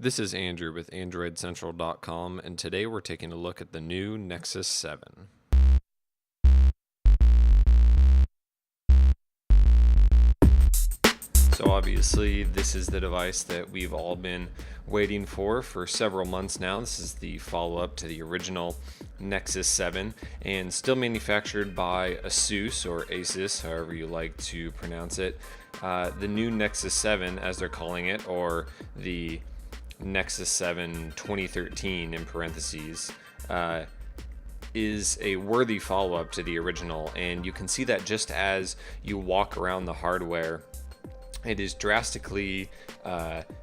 This is Andrew with AndroidCentral.com, and today we're taking a look at the new Nexus 7. So obviously this is the device that we've all been waiting for several months now. This is the follow-up to the original Nexus 7 and still manufactured by Asus or Asus, however you like to pronounce it. The new Nexus 7, as they're calling it, or the Nexus 7 2013 in parentheses, is a worthy follow-up to the original, and you can see that just as you walk around the hardware. It is drastically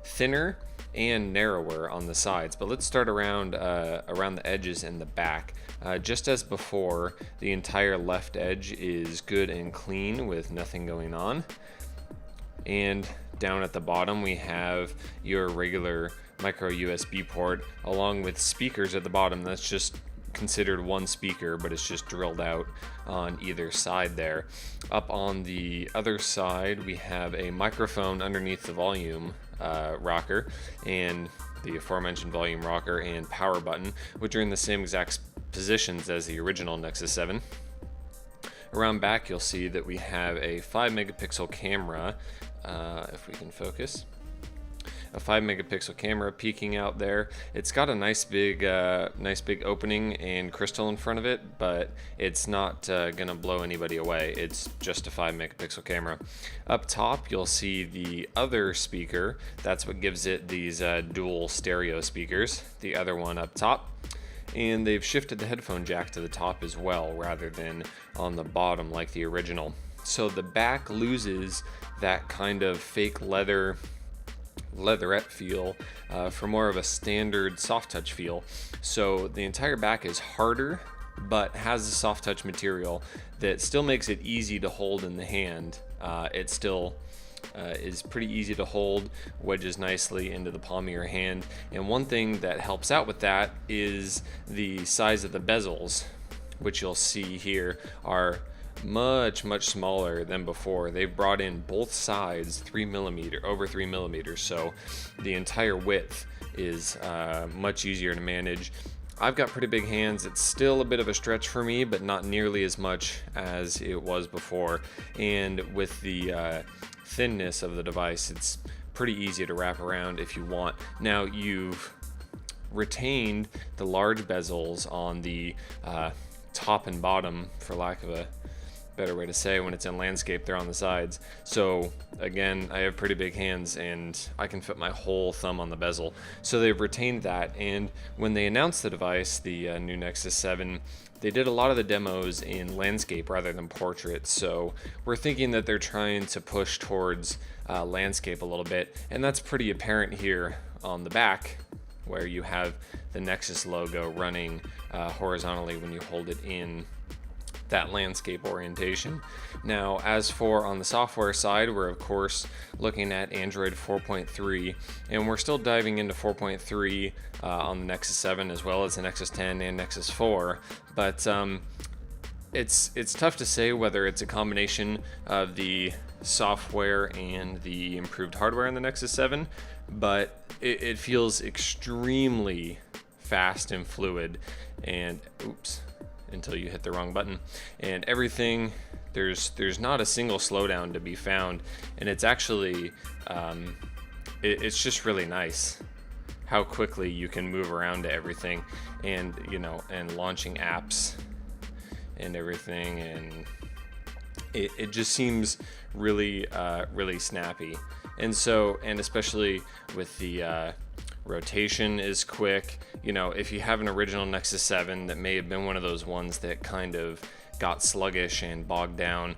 thinner and narrower on the sides, but let's start around the edges and the back. Just as before, the entire left edge is good and clean with nothing going on. And down at the bottom we have your regular micro USB port along with speakers at the bottom. That's just considered one speaker, but it's just drilled out on either side there. Up on the other side we have a microphone underneath the volume rocker and the aforementioned volume rocker and power button, which are in the same exact positions as the original Nexus 7. Around back you'll see that we have a 5 megapixel camera, if we can focus. A 5 megapixel camera peeking out there. It's got a nice big opening and crystal in front of it, but it's not gonna blow anybody away. It's just a 5 megapixel camera. Up top you'll see the other speaker. That's what gives it these dual stereo speakers, the other one up top. And they've shifted the headphone jack to the top as well, rather than on the bottom like the original. So the back loses that kind of fake leatherette feel for more of a standard soft touch feel. So the entire back is harder, but has a soft touch material that still makes it easy to hold in the hand. It still is pretty easy to hold, wedges nicely into the palm of your hand. And one thing that helps out with that is the size of the bezels, which you'll see here are much smaller than before. They've brought in both sides over 3 millimeters, so the entire width is much easier to manage. I've got pretty big hands. It's still a bit of a stretch for me, but not nearly as much as it was before. And with the thinness of the device, it's pretty easy to wrap around if you want. Now you've retained the large bezels on the top and bottom, for lack of a better way to say. When it's in landscape, they're on the sides. So again, I have pretty big hands and I can fit my whole thumb on the bezel. So they've retained that, and when they announced the device, the new Nexus 7, they did a lot of the demos in landscape rather than portrait. So we're thinking that they're trying to push towards landscape a little bit, and that's pretty apparent here on the back, where you have the Nexus logo running horizontally when you hold it in that landscape orientation. Now, as for on the software side, we're of course looking at Android 4.3, and we're still diving into 4.3 on the Nexus 7 as well as the Nexus 10 and Nexus 4, but it's tough to say whether it's a combination of the software and the improved hardware in the Nexus 7, but it feels extremely fast and fluid, and until you hit the wrong button, and everything, there's not a single slowdown to be found, and it's actually it's just really nice how quickly you can move around to everything, and and launching apps and everything, and it just seems really snappy. And especially with the rotation is quick. If you have an original Nexus 7 that may have been one of those ones that kind of got sluggish and bogged down,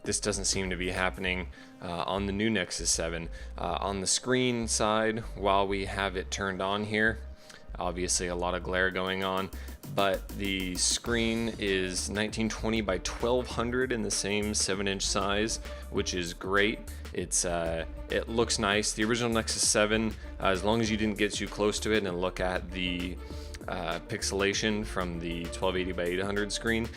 this doesn't seem to be happening on the new Nexus 7. On the screen side, while we have it turned on here, obviously a lot of glare going on, but the screen is 1920 by 1200 in the same 7-inch size, which is great. It looks nice. The original Nexus 7, as long as you didn't get too close to it and look at the pixelation from the 1280 by 800 screen,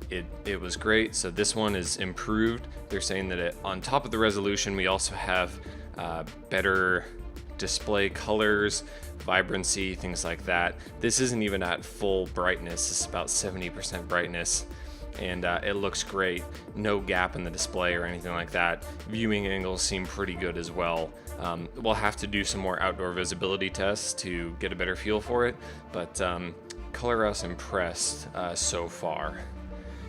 it was great. So this one is improved. They're saying that on top of the resolution, we also have better display colors, vibrancy, things like that. This isn't even at full brightness. This is about 70% brightness, and it looks great. No gap in the display or anything like that. Viewing angles seem pretty good as well. We'll have to do some more outdoor visibility tests to get a better feel for it, but ColorOS impressed so far.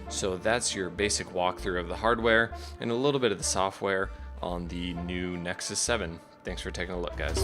So that's your basic walkthrough of the hardware and a little bit of the software on the new Nexus 7. Thanks for taking a look, guys.